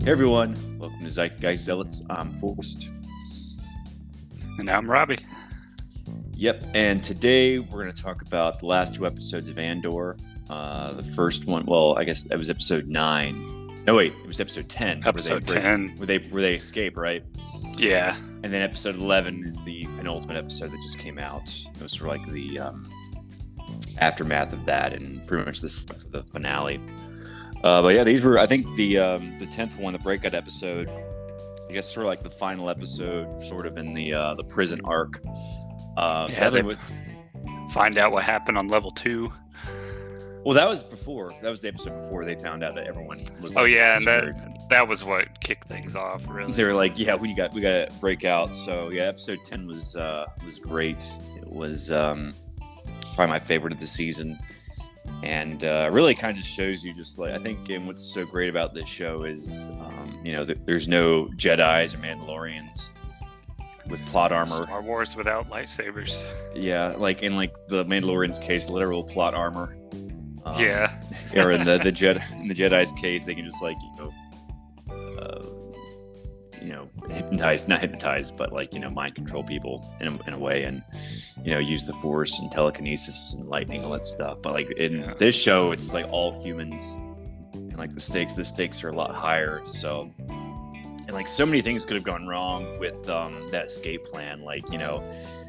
Hey everyone, welcome to Zealots. I'm Forrest. And I'm Robbie. Yep, and today we're going to talk about the last two episodes of Andor. The first one, well, I guess that was episode 9. No, wait, it was episode 10. Episode 10. Where they escape, right? Yeah. And then episode 11 is the penultimate episode that just came out. It was sort of like the aftermath of that, and pretty much the finale. But yeah, these were, I think, the 10th one, the breakout episode. I guess sort of like the final episode, sort of in the prison arc. They find out what happened on level 2. Well, that was before. That was the episode before they found out that everyone was. Oh yeah, and that was what kicked things off. Really, they were like, "Yeah, we got to break out." So yeah, episode 10 was great. It was probably my favorite of the season, and really kind of just shows you just like I think. And what's so great about this show is, there's no Jedis or Mandalorians with plot armor. Star Wars without lightsabers. Yeah, like in the Mandalorian's case, literal plot armor. Yeah. Or in the Jedi's case, they can just not hypnotize, but mind control people in a way, and use the Force and telekinesis and lightning, all that stuff. But in this show, it's like all humans, and the stakes are a lot higher. So. And so many things could have gone wrong with that escape plan,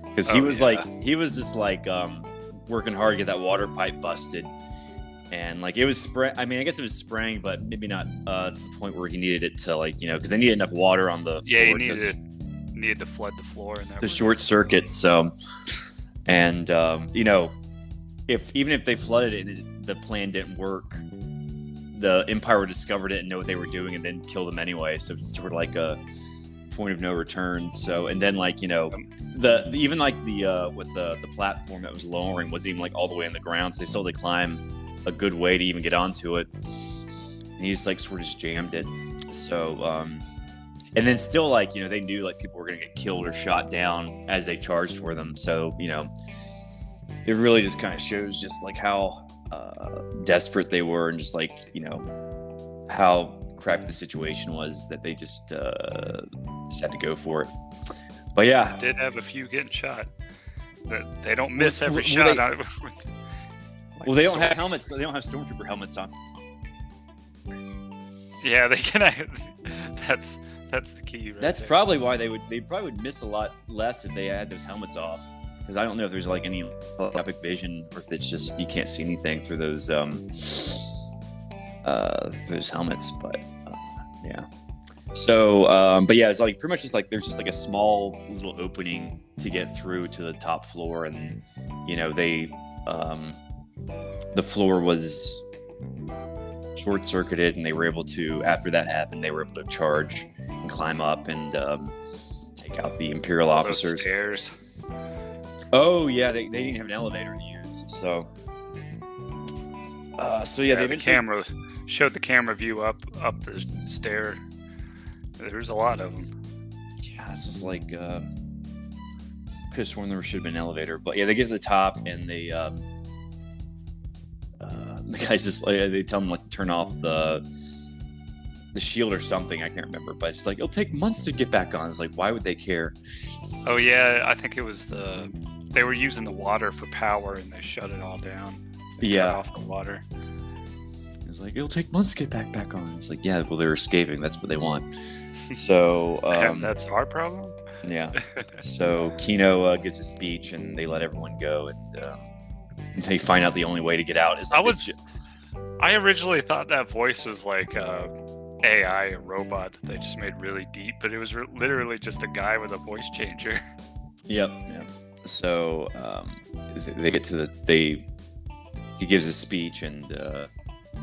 because he was just working hard to get that water pipe busted, and it was I mean, I guess it was spraying, but maybe not to the point where he needed it to because they needed enough water on the floor. He needed to flood the floor and the short circuit. So, and even if they flooded it and the plan didn't work, the Empire discovered it and know what they were doing and then kill them anyway. So it's sort of like a point of no return. So, and then with the platform that was lowering wasn't even all the way on the ground. So they still had to climb a good way to even get onto it. And he just sort of just jammed it. So, and then still they knew people were going to get killed or shot down as they charged for them. So, it really just kind of shows just how, desperate they were, and just how crappy the situation was that they just had to go for it. But yeah, did have a few getting shot. They don't miss every shot. They don't have helmets. So they don't have stormtrooper helmets on. Yeah, they can. That's the key. That's there. Probably why they probably would miss a lot less if they had those helmets off. Because I don't know if there's any epic vision, or if it's just you can't see anything through those helmets. But yeah. So, but yeah, it's pretty much just there's just a small little opening to get through to the top floor, and they the floor was short circuited, and they were able to. After that happened, they were able to charge and climb up and take out the Imperial officers. Those stairs. Oh yeah, they didn't have an elevator to use, so they eventually showed the camera view up the stair. There's a lot of them. Yeah, it's just could have sworn there should have been an elevator, but yeah, they get to the top and they the guys just they tell them to turn off the shield or something. I can't remember, but it's it'll take months to get back on. It's why would they care? Oh yeah, I think it was they were using the water for power, and they shut it all down. Cut off the water. It's it'll take months to get back on. It's yeah, well, they're escaping. That's what they want. So that's our problem. Yeah. So Kino gives a speech, and they let everyone go, and they find out the only way to get out is. I originally thought that voice was AI, a robot that they just made really deep, but it was literally just a guy with a voice changer. Yep. So they get to he gives a speech, and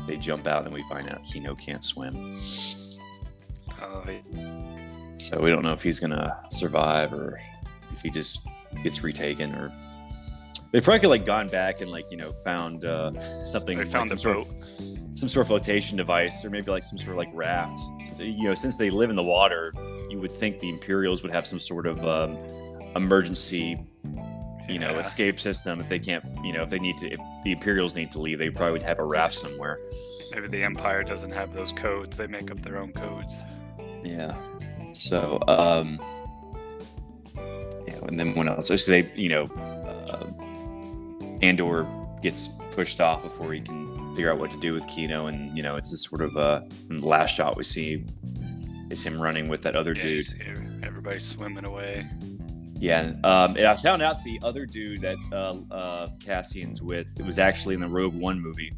they jump out, and we find out Kino can't swim. Oh. So we don't know if he's gonna survive or if he just gets retaken, or they probably could gone back and found something. They found some sort of flotation device, or maybe some sort of raft. Since they live in the water, you would think the Imperials would have some sort of emergency escape system. If they can't, if the Imperials need to leave, they probably would have a raft somewhere. Maybe the Empire doesn't have those codes. They make up their own codes. Yeah. So, and then when else? So they, Andor gets pushed off before he can figure out what to do with Kino, and it's this sort of last shot we see is him running with that other dude. Everybody's swimming away. Yeah, and I found out the other dude that Cassian's with, it was actually in the Rogue One movie.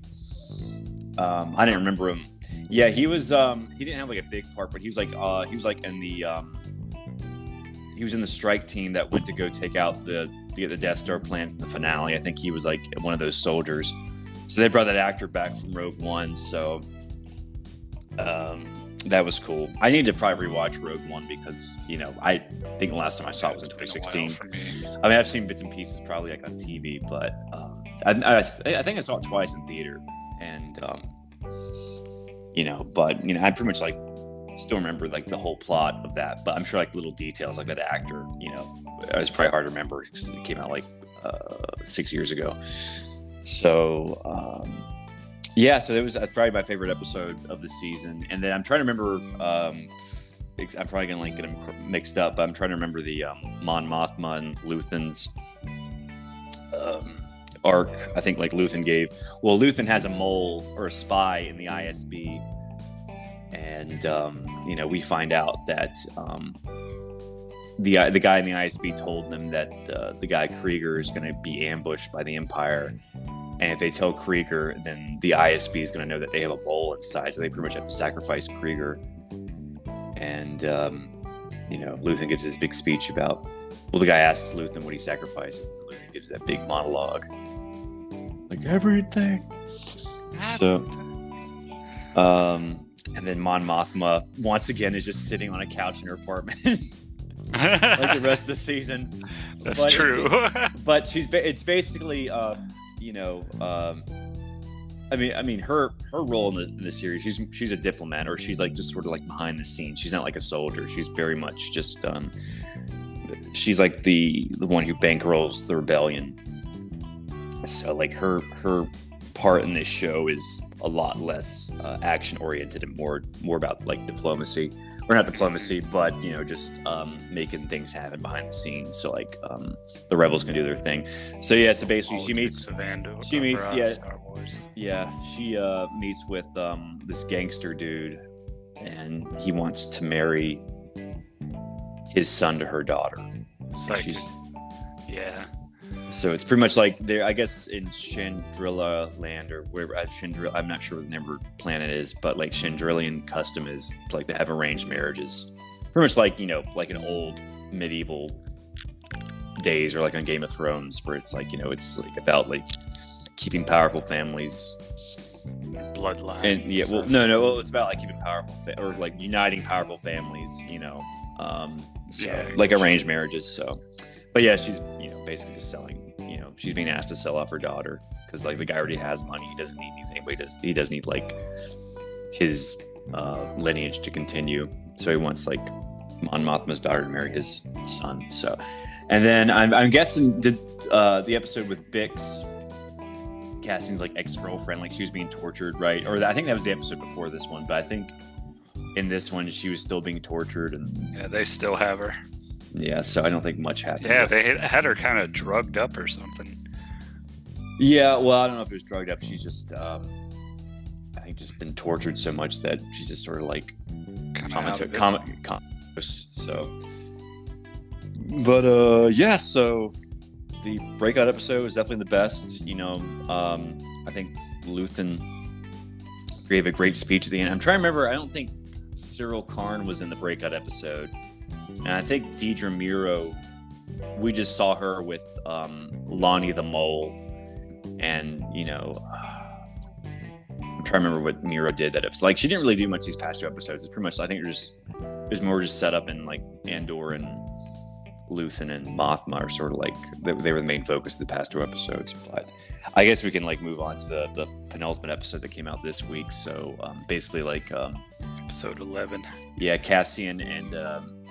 I didn't remember him. Yeah, he was. He didn't have like a big part, but he was like in the. He was in the strike team that went to go take out the Death Star plans in the finale. I think he was like one of those soldiers. So they brought that actor back from Rogue One. So that was cool. I need to probably rewatch Rogue One because I think the last time I saw it was in 2016. I mean, I've seen bits and pieces probably like on TV, but I think I saw it twice in theater, and I pretty much like still remember like the whole plot of that, but I'm sure like little details like that actor, it was probably hard to remember because it came out like 6 years ago. So so it was probably my favorite episode of the season. And then I'm trying to remember, I'm probably gonna like get them mixed up, but I'm trying to remember the Mon Mothma and Luthen's arc. I think like Luthen has a mole or a spy in the ISB, and we find out that the guy in the ISB told them that the guy Krieger is going to be ambushed by the Empire, and if they tell Krieger, then the ISB is going to know that they have a mole inside, so they pretty much have to sacrifice Krieger. And Luthen gives this big speech about. Well, the guy asks Luthen what he sacrifices, and Luthen gives that big monologue, like everything. So, and then Mon Mothma once again is just sitting on a couch in her apartment, like the rest of the season. That's true. But it's basically, I mean, her role in the series, she's a diplomat, or she's like just sort of like behind the scenes. She's not like a soldier. She's very much just she's like the one who bankrolls the rebellion. So like her part in this show is a lot less action oriented and more about like diplomacy, or not diplomacy, but just making things happen behind the scenes. So like the rebels can do their thing. So yeah, so basically she meets Star Wars. Yeah, she meets with this gangster dude, and he wants to marry his son to her daughter. Yeah. So it's pretty much like there, I guess, in Chandrilla land or wherever. I'm not sure what the name of her planet is, but like Chandrillian custom is like they have arranged marriages, pretty much like like an old medieval days, or like on Game of Thrones, where it's like it's like about like keeping powerful families, bloodlines. And yeah, well, it's about like keeping powerful or like uniting powerful families, like arranged marriages. So, but yeah, she's basically just selling. She's being asked to sell off her daughter because like the guy already has money. He doesn't need anything, but he does need like his lineage to continue. So he wants like Mon Mothma's daughter to marry his son. So, and then I'm guessing the episode with Bix, Cassian's like ex-girlfriend, like she was being tortured, right? Or I think that was the episode before this one, but I think in this one she was still being tortured, and yeah, they still have her. Yeah, so I don't think much happened. Yeah, they had her kind of drugged up or something. Yeah, well, I don't know if it was drugged up. She's just, I think, just been tortured so much that she's just sort of like comatose. So, but yeah, so the breakout episode was definitely the best. I think Luthen gave a great speech at the end. I'm trying to remember. I don't think Cyril Karn was in the breakout episode. And I think Deidre Miro, we just saw her with Lonnie the Mole. And, I'm trying to remember what Miro did that episode. Like, she didn't really do much these past two episodes. It's pretty much, I think it was more just set up in, like, Andor and Luthen and Mothma are sort of like, they were the main focus of the past two episodes. But I guess we can, like, move on to the penultimate episode that came out this week. So, basically, like... Episode 11. Yeah, Cassian and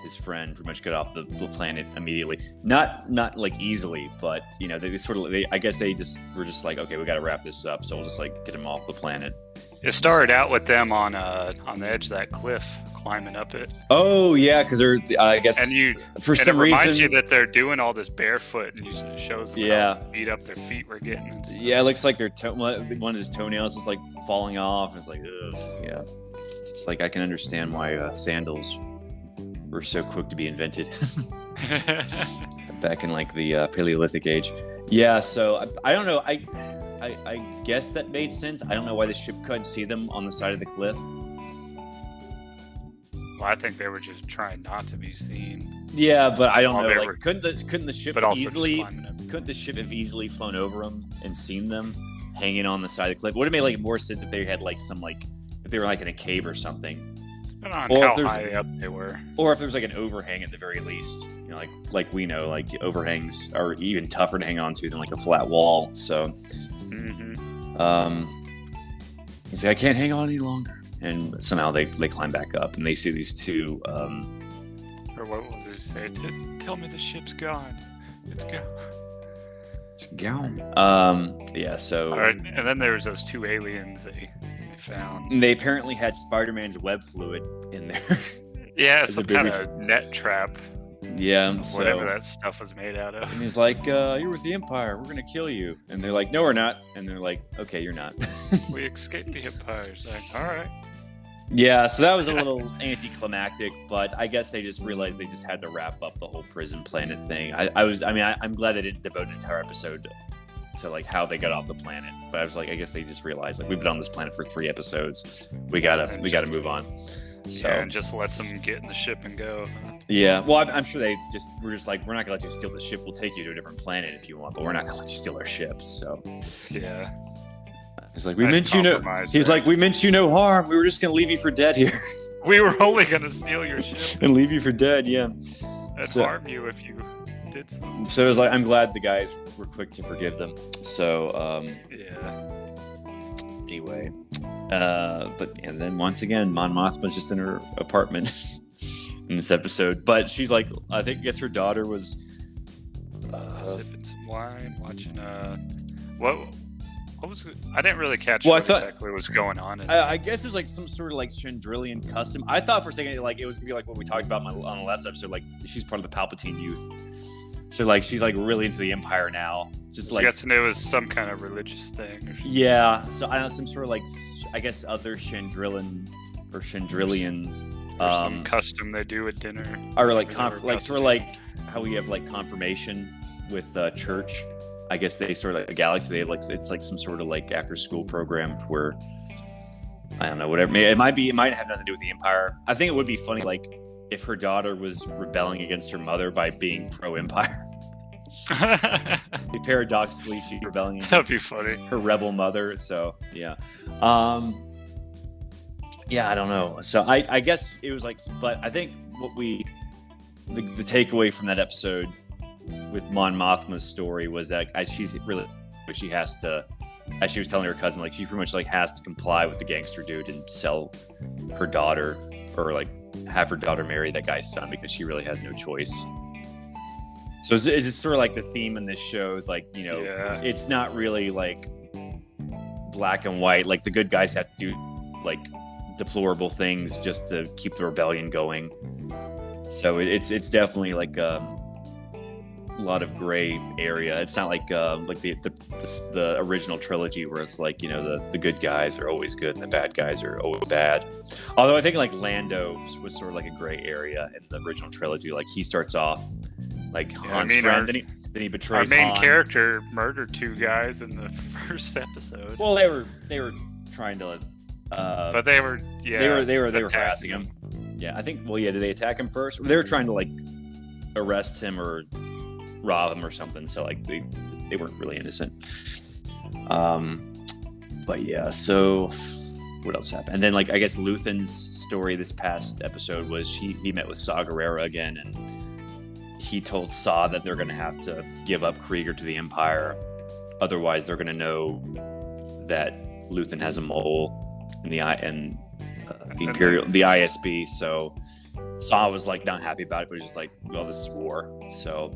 his friend pretty much got off the planet immediately. Not like easily, but they sort of I guess they just were just like, okay, we got to wrap this up, so we'll just like get him off the planet. It started out with them on the edge of that cliff, climbing up it. Oh yeah, because they're I guess for some reason it reminds you that they're doing all this barefoot, and it shows them how beat up their feet were getting. Yeah, it looks like one of his toenails is like falling off. And it's like, ugh, yeah. It's like I can understand why sandals were so quick to be invented back in like the Paleolithic age. Yeah, so I don't know. I guess that made sense. I don't know why the ship couldn't see them on the side of the cliff. Well, I think they were just trying not to be seen. Yeah, but I don't know. Like, couldn't the ship have easily flown over them and seen them hanging on the side of the cliff? Would have made like more sense if they had like some like if they were like in a cave or something. Depending on how high up they were, or if there's like an overhang at the very least. Like we know, like overhangs are even tougher to hang on to than like a flat wall. So, he's like, I can't hang on any longer, and somehow they climb back up and they see these two. Or what will they say? Tell me the ship's gone. It's gone. It's gone. Yeah. So. All right, and then there's those two aliens they found. And they apparently had Spider-Man's web fluid in there. Yeah, some kind of net trap. Yeah, whatever that stuff was made out of. And he's like, "You're with the Empire. We're gonna kill you." And they're like, "No, we're not." And they're like, "Okay, you're not." We escaped the Empire. It's like, all right. Yeah, so that was a little anticlimactic, but I guess they just realized they just had to wrap up the whole prison planet thing. I'm glad they didn't devote an entire episode to like how they got off the planet, but I was like, I guess they just realized like we've been on this planet for 3 episodes, we gotta move on. So and just lets them get in the ship and go. Yeah, well, I'm sure they were just like, we're not gonna let you steal the ship. We'll take you to a different planet if you want, but we're not gonna let you steal our ship. So yeah, he's like, we meant you no. He's like, we meant you no harm. We were just gonna leave you for dead here. We were only gonna steal your ship and leave you for dead. Yeah, and harm you if you did something. So it was like, I'm glad the guys were quick to forgive them. So yeah. Anyway, and then once again, Mon Mothma's just in her apartment in this episode. But she's like, I guess her daughter was sipping some wine, watching what was it? I didn't really catch what exactly was going on. I guess it was like some sort of like Chandrillian custom. I thought for a second like it was gonna be like what we talked about on the last episode, like she's part of the Palpatine youth. So like she's like really into the Empire now. Just like, I guess it was some kind of religious thing. Yeah. So I don't know, some sort of like, I guess other Chandrillian some custom they do at dinner. Or like sort of like how we have like confirmation with church. I guess they sort of like a galaxy. They have like it's like some sort of like after school program where I don't know, whatever. It might have nothing to do with the Empire. I think it would be funny like if her daughter was rebelling against her mother by being pro-Empire. Paradoxically, she's rebelling against that'd be funny. Her rebel mother. So yeah. Yeah, I don't know. So I guess it was like, but I think the takeaway from that episode with Mon Mothma's story was that she has to, as she was telling her cousin, like she pretty much like has to comply with the gangster dude and sell her daughter or like have her daughter marry that guy's son because she really has no choice. So is it sort of like the theme in this show? Like, It's not really like black and white. Like the good guys have to do like deplorable things just to keep the rebellion going. So it's definitely like a lot of gray area. It's not like the original trilogy where it's like the good guys are always good and the bad guys are always bad. Although I think like Lando was sort of like a gray area in the original trilogy. Like he starts off like Han's friend, then he betrays our main Han. Character murdered 2 guys in the first episode. Well, they were trying to. But they were harassing him. Yeah, I think. Well, yeah. Did they attack him first? They were trying to like arrest him or rob him or something. So like they weren't really innocent. But yeah. So what else happened? And then like I guess Luthen's story this past episode was he met with Saw Gerrera again, and he told Saw that they're going to have to give up Krieger to the Empire, otherwise they're going to know that Luthen has a mole in the ISB. So Saw was like not happy about it, but he was just like, well, this is war. So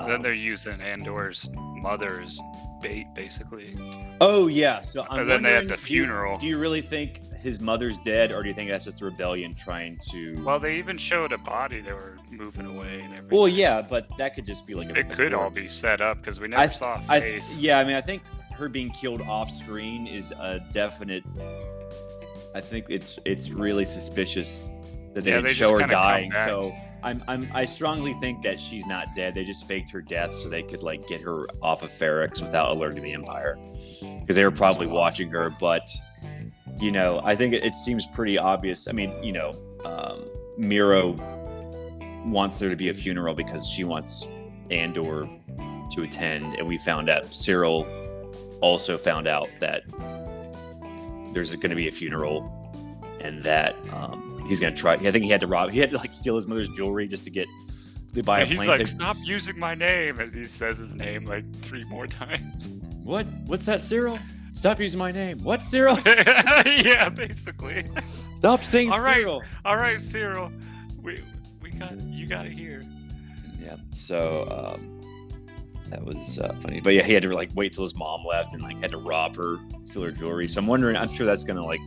then they're using Andor's mother as bait, basically. Oh yeah, so I'm and then they had the funeral. Do you really think his mother's dead, or do you think that's just the rebellion trying to? Well, they even showed a body they were moving away and everything. Well, yeah, but that could just be like it could all be set up because we never saw a face. I mean, I think her being killed off screen is a definite. I think it's really suspicious that they didn't show her dying. So I strongly think that she's not dead. They just faked her death so they could like get her off of Ferrix without alerting the Empire, because they were probably watching her. But you know, I think it seems pretty obvious. I mean, you know, Miro wants there to be a funeral because she wants Andor to attend, and we found out Cyril also found out that there's going to be a funeral, and that he's going to try. I think he had to like steal his mother's jewelry just to get to buy a plane. He's like, stop using my name, as he says his name like 3 more times. What's that, Cyril? Stop using my name. What, Cyril? Yeah, basically. Stop saying Cyril. All right, Cyril. You got it here. Yeah. So that was funny. But yeah, he had to like wait till his mom left and like had to rob her, steal her jewelry. So I'm sure that's gonna like.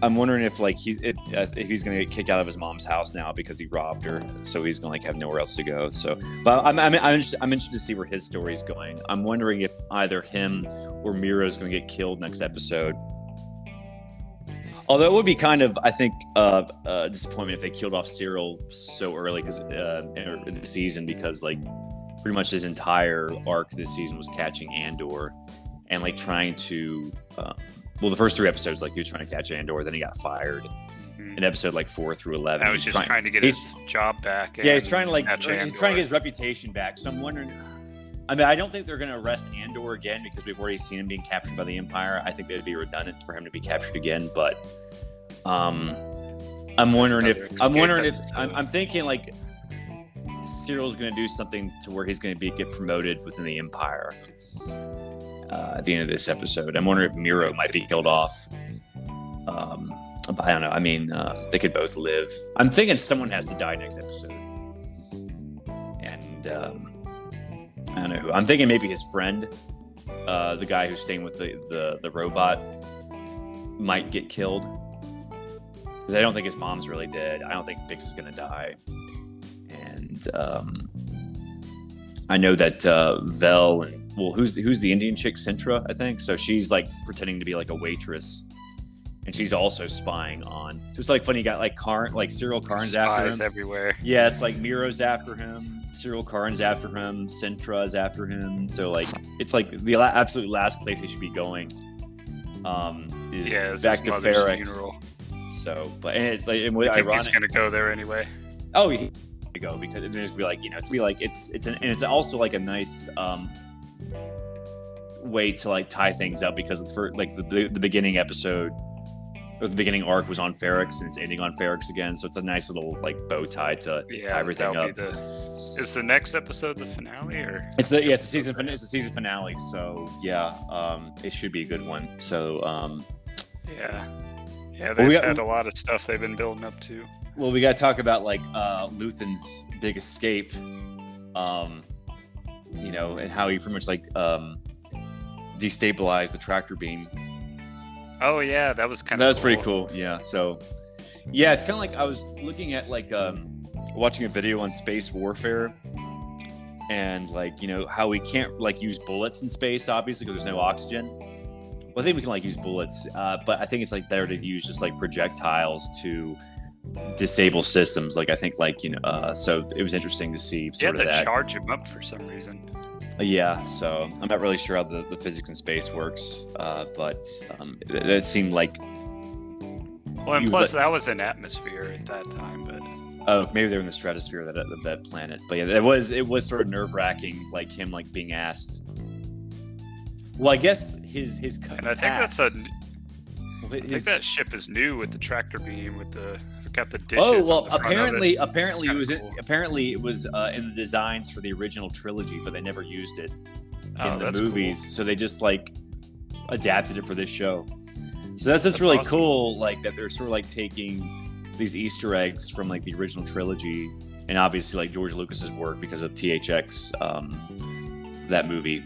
I'm wondering if like he's gonna get kicked out of his mom's house now because he robbed her, so he's gonna like have nowhere else to go. So, but I'm interested to see where his story's going. I'm wondering if either him or Miro's gonna get killed next episode. Although it would be kind of, I think, a disappointment if they killed off Cyril so early because in the season, because like pretty much his entire arc this season was catching Andor and like trying to. Well, the first 3 episodes, like he was trying to catch Andor, then he got fired. In episode like 4 through 11, I was just trying to get his job back. Yeah, he's trying to trying to get his reputation back. So I'm wondering. I mean, I don't think they're going to arrest Andor again because we've already seen him being captured by the Empire. I think it'd be redundant for him to be captured again. But I'm thinking like Cyril's going to do something to where he's going to get promoted within the Empire. At the end of this episode, I'm wondering if Miro might be killed off. But I don't know. I mean, they could both live. I'm thinking someone has to die next episode, and I don't know who. I'm thinking maybe his friend, the guy who's staying with the robot, might get killed because I don't think his mom's really dead. I don't think Bix is gonna die, and I know that Vel and. Well, who's the Indian chick, Sintra, I think. So she's like pretending to be like a waitress, and she's also spying on. So it's like funny. You got like Cyril Karn's after him. Everywhere. Yeah, it's like Miro's after him, Cyril Karn's after him, Sintra's after him. So like it's like the absolute last place he should be going. Is back to Ferrix. So, but and it's like, and I think he's gonna go there anyway. Oh, he's gonna go because it's be like it's also like a nice. Way to like tie things up because for like the beginning episode or the beginning arc was on Ferrix and it's ending on Ferrix again, so it's a nice little like bow tie to tie everything up. Is the next episode the finale or? It's the season finale. So yeah, it should be a good one. So they've had a lot of stuff they've been building up to. Well, we got to talk about like Luthen's big escape, and how he pretty much like destabilized the tractor beam. Oh yeah, that was pretty cool. Yeah, so yeah, it's kind of like I was looking at like watching a video on space warfare and like how we can't like use bullets in space obviously because there's no oxygen. Well, I think we can like use bullets, but I think it's like better to use just like projectiles to disable systems. Like I think like so it was interesting to see sort of that. Charge them up for some reason. Yeah, so I'm not really sure how the physics in space works, but it seemed like. Well, and plus that was an atmosphere at that time, but. Oh, maybe they were in the stratosphere of that planet, but yeah, it was sort of nerve-wracking, like him like being asked. Well, I guess his. And I think that's I think that ship is new with the tractor beam with got the dishes. Oh well, apparently it was in the designs for the original trilogy, but they never used it in the movies. Cool. So they just like adapted it for this show. So that's just really awesome. Cool. Like that they're sort of like taking these Easter eggs from like the original trilogy, and obviously like George Lucas's work because of THX, that movie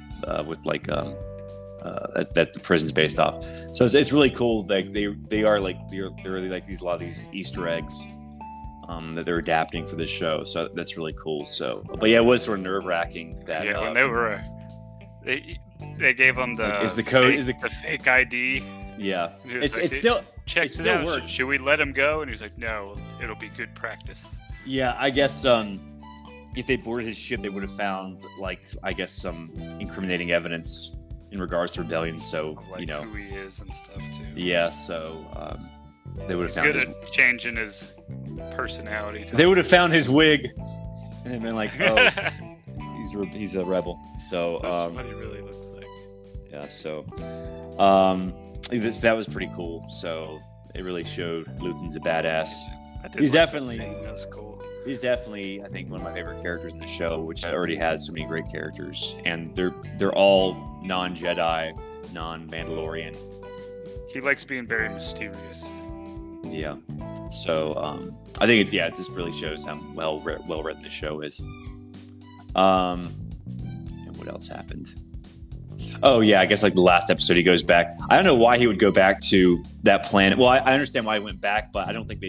with like that the prison's based off. So it's really cool. Like they are like they're really like a lot of these Easter eggs that they're adapting for this show. So that's really cool. So, but yeah, it was sort of nerve wracking that when they were they gave him the is the code the fake ID. Yeah, it's like, still check it still out. works. Should we let him go? And he's like, no, it'll be good practice. Yeah, I guess if they boarded his ship, they would have found like I guess some incriminating evidence in regards to rebellion. So Like you know who he is and stuff too. Yeah, so they would have found good his, at changing his personality. they would have found his wig and been like, oh, he's a rebel. So That's what he really looks like. yeah, so that was pretty cool. So it really showed Luthen's a badass. He's definitely that's cool. He's definitely, I think, one of my favorite characters in the show, which already has so many great characters, and they're all non-Jedi, non-Mandalorian. He likes being very mysterious. Yeah. So I think it just really shows how well written the show is. And what else happened? Oh yeah, I guess like the last episode he goes back. I don't know why he would go back to that planet. Well, I understand why he went back, but I don't think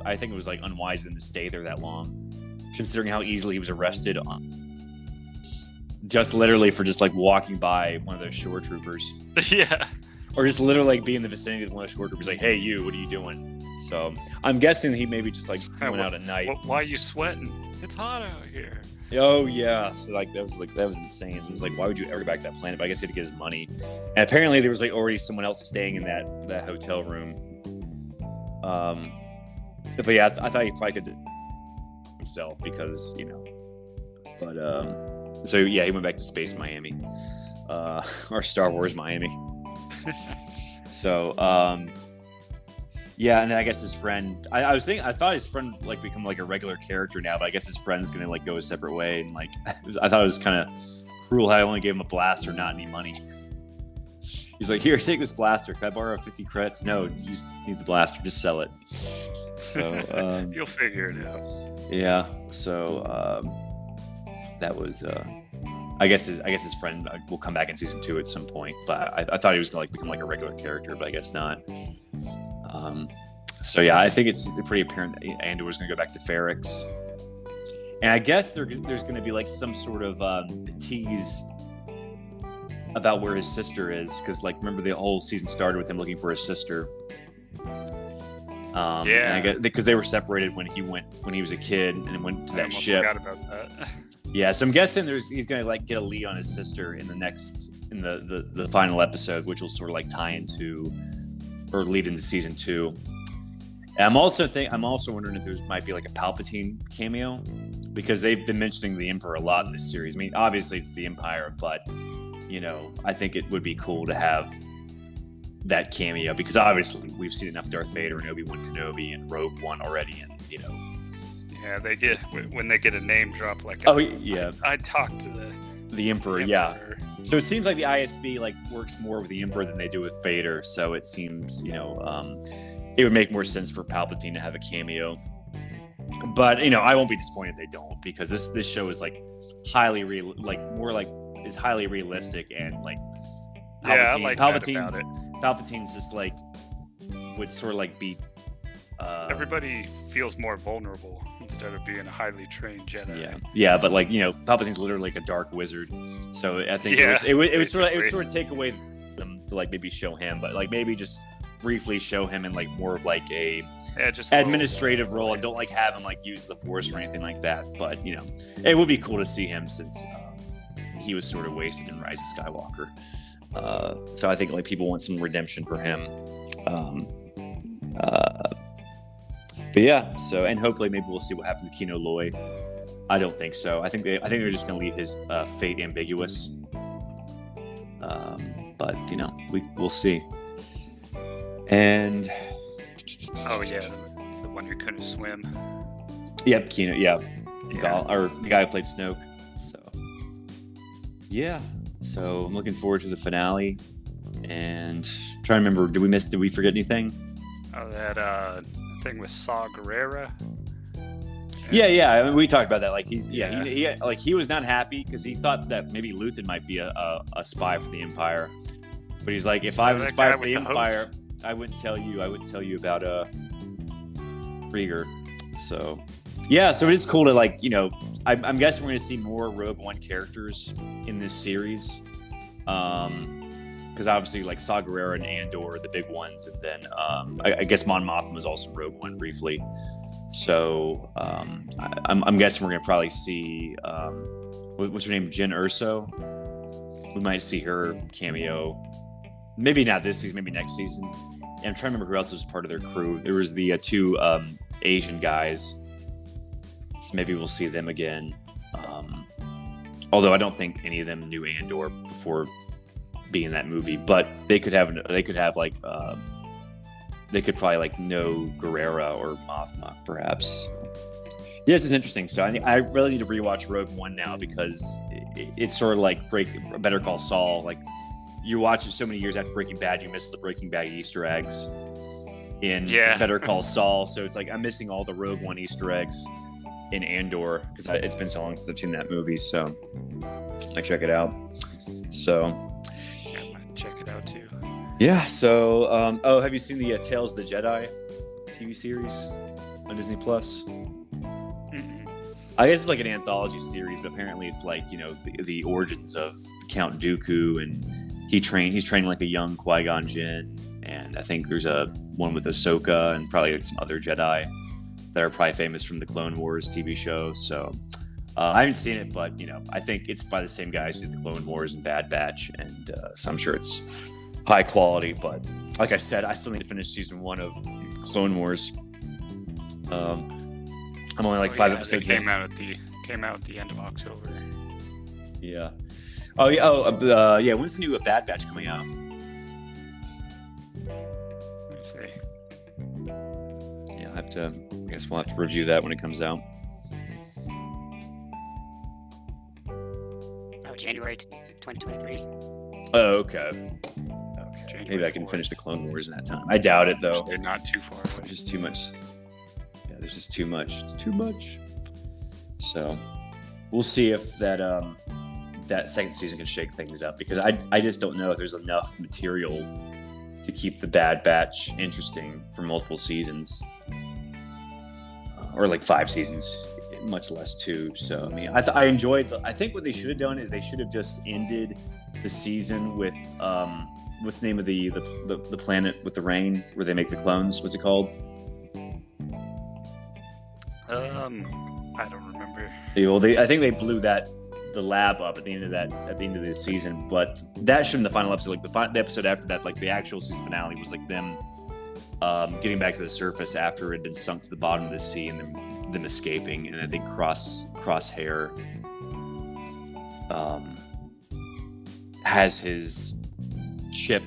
I think it was like unwise of them to stay there that long, considering how easily he was arrested just literally for just like walking by one of those shore troopers. Yeah. Or just literally like be in the vicinity of one of those shore troopers, like, hey, you, what are you doing? So I'm guessing he maybe just like went out at night. Why are you sweating? It's hot out here. Oh yeah, so like that was insane. So it was like, why would you ever go back to that planet? But I guess he had to get his money. And apparently there was like already someone else staying in that hotel room. But yeah, I thought he probably could do it himself because But so yeah, he went back to Space Miami, or Star Wars Miami. So yeah, and then I guess his friend. I thought his friend like become like a regular character now, but I guess his friend's gonna like go a separate way. And like, I thought it was kind of cruel how I only gave him a blaster, not any money. He's like, here, take this blaster. Can I borrow 50 credits? No, you just need the blaster. Just sell it. So you'll figure it out. Yeah. So that was. I guess his friend will come back in season 2 at some point, but I thought he was gonna like become like a regular character, but I guess not. So yeah, I think it's pretty apparent that Andor is going to go back to Ferrix, and I guess there's going to be like some sort of tease about where his sister is, because like remember the whole season started with him looking for his sister. Yeah, I guess, because they were separated when he was a kid and went to that ship. I forgot about that. Yeah, so I'm guessing he's going to like get a lead on his sister in the final episode, which will sort of like tie into or lead into season 2. And I'm also wondering if there might be like a Palpatine cameo, because they've been mentioning the Emperor a lot in this series. I mean, obviously it's the Empire, but I think it would be cool to have that cameo, because obviously we've seen enough Darth Vader and Obi-Wan Kenobi and Rogue One already, and Yeah, when they get a name drop like. Oh yeah. I talked to the Emperor. Yeah. So it seems like the ISB like works more with the Emperor than they do with Vader. So it seems, it would make more sense for Palpatine to have a cameo. But I won't be disappointed if they don't, because this show is like highly is highly realistic, and like Palpatine, yeah, I like Palpatine's that about it. Palpatine's just like would sort of like be. Everybody feels more vulnerable instead of being a highly trained Jedi. Yeah, but like Palpatine's literally like a dark wizard, so I think it would sort of take away them to like maybe show him, but like maybe just briefly show him in like more of like a just administrative role, and don't like have him like use the Force or anything like that. But it would be cool to see him, since he was sort of wasted in Rise of Skywalker. So I think like people want some redemption for him. But yeah, so, and hopefully maybe we'll see what happens to Kino Loy. I don't think so. I think they're just going to leave his fate ambiguous. But we'll see. And oh yeah, the one who couldn't swim. Yep, Kino. Yeah. Or the guy who played Snoke. So yeah. So I'm looking forward to the finale. And trying to remember, did we forget anything? Oh, that thing with Saw Gerrera. Yeah. I mean, we talked about that. Like he was not happy because he thought that maybe Luthen might be a spy for the Empire, but he's like, if I was a spy for the Empire, I wouldn't tell you. I wouldn't tell you about Krieger. So yeah, so it is cool to like, you know, I'm guessing we're going to see more Rogue One characters in this series, because obviously like Saw Gerrera and Andor are the big ones, and then I guess Mon Mothma was also Rogue One briefly. So I'm guessing we're gonna probably see what's her name, Jyn Erso. We might see her cameo, maybe not this season, maybe next season. And I'm trying to remember who else was part of their crew. There was the two Asian guys, so maybe we'll see them again. Although I don't think any of them knew Andor before being in that movie, but they could have like. They could probably like know Gerrera or Mothma, perhaps. Yeah, this is interesting. So I really need to rewatch Rogue One now because it's sort of like Better Call Saul. Like you watch it so many years after Breaking Bad, you miss the Breaking Bad Easter eggs in Better Call Saul. So it's like I'm missing all the Rogue One Easter eggs in Andor because it's been so long since I've seen that movie. So I check it out. So I might check it out too. Yeah, so, have you seen the Tales of the Jedi TV series on Disney Plus? Mm-hmm. I guess it's like an anthology series, but apparently it's like, you know, the origins of Count Dooku, and he's training like a young Qui-Gon Jinn, and I think there's one with Ahsoka and probably like some other Jedi that are probably famous from the Clone Wars TV show, so I haven't seen it, but, you know, I think it's by the same guys who did the Clone Wars and Bad Batch, and so I'm sure it's high quality, but like I said, I still need to finish season 1 of Clone Wars. I'm only like 5 episodes in. Came out at the end of October. Yeah. Yeah. When's the new Bad Batch coming out? Let me see. Yeah, I guess we'll have to review that when it comes out. January 2023. Oh, okay. Maybe I can finish the Clone Wars in that time. I doubt it, though. They're not too far away. There's just too much. Yeah, there's just too much. It's too much. So, we'll see if that second season can shake things up, because I just don't know if there's enough material to keep the Bad Batch interesting for multiple seasons, or like 5 seasons, much less 2. So, I mean, I enjoyed. I think what they should have done is they should have just ended the season with what's the name of the planet with the rain where they make the clones? What's it called? I don't remember. Well, I think they blew the lab up at the end of the season, but that shouldn't be the final episode. Like the episode after that, like the actual season finale was like them getting back to the surface after it had been sunk to the bottom of the sea, and them escaping. And I think Crosshair has his chip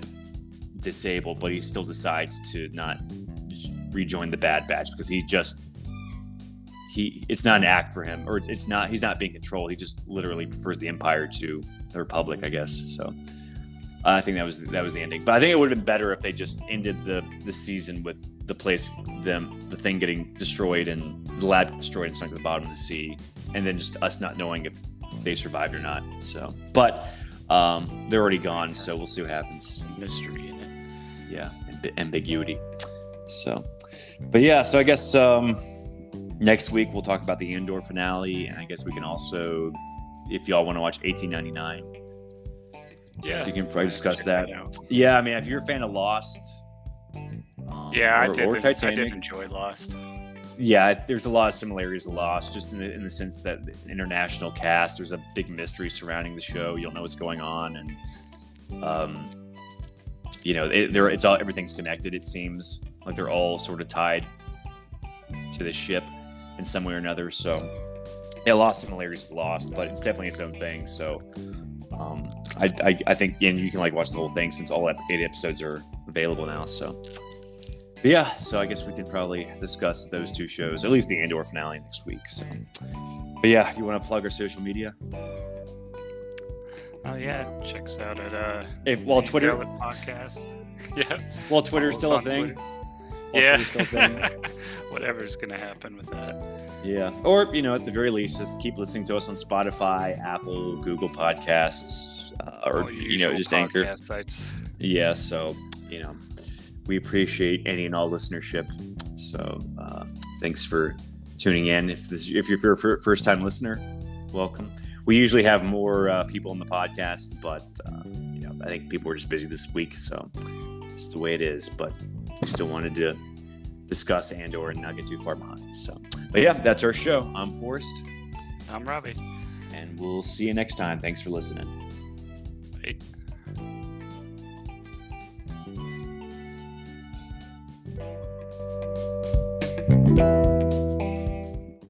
disabled, but he still decides to not rejoin the Bad Batch because it's not an act for him, or he's not being controlled. He just literally prefers the Empire to the Republic, I guess. So I think that was the ending. But I think it would have been better if they just ended the season with the thing getting destroyed and the lab destroyed and sunk to the bottom of the sea, and then just us not knowing if they survived or not. So, but they're already gone, so we'll see what happens. Some mystery in it. Yeah, ambiguity. So, but yeah, so I guess next week we'll talk about the Andor finale, and I guess we can also, if y'all want to watch 1899, yeah, you can probably discuss that. Yeah, I mean, if you're a fan of Lost, I did enjoy Lost. Yeah, there's a lot of similarities to Lost, just in the sense that the international cast, there's a big mystery surrounding the show. You don't know what's going on, and everything's connected. It seems like they're all sort of tied to the ship in some way or another. So, yeah, a lot of similarities to Lost, but it's definitely its own thing. So, I think, and you can like watch the whole thing since all 8 episodes are available now. So. But yeah, so I guess we could probably discuss those 2 shows, at least the Andor finale next week. So, but yeah, you want to plug our social media? Oh yeah, check us out at Twitter Zealot podcast. Yeah. Well, Twitter's still a thing. Twitter. Yeah. we're still thinking. Whatever's gonna happen with that. Yeah. Or, at the very least, just keep listening to us on Spotify, Apple, Google Podcasts, or, All usual just Anchor. podcast sites. Yeah. So, we appreciate any and all listenership. So, thanks for tuning in. If you're a first time listener, welcome. We usually have more people on the podcast, but, I think people were just busy this week. So it's the way it is. But we still wanted to discuss Andor and not get too far behind. So, but yeah, that's our show. I'm Forrest. I'm Robbie. And we'll see you next time. Thanks for listening.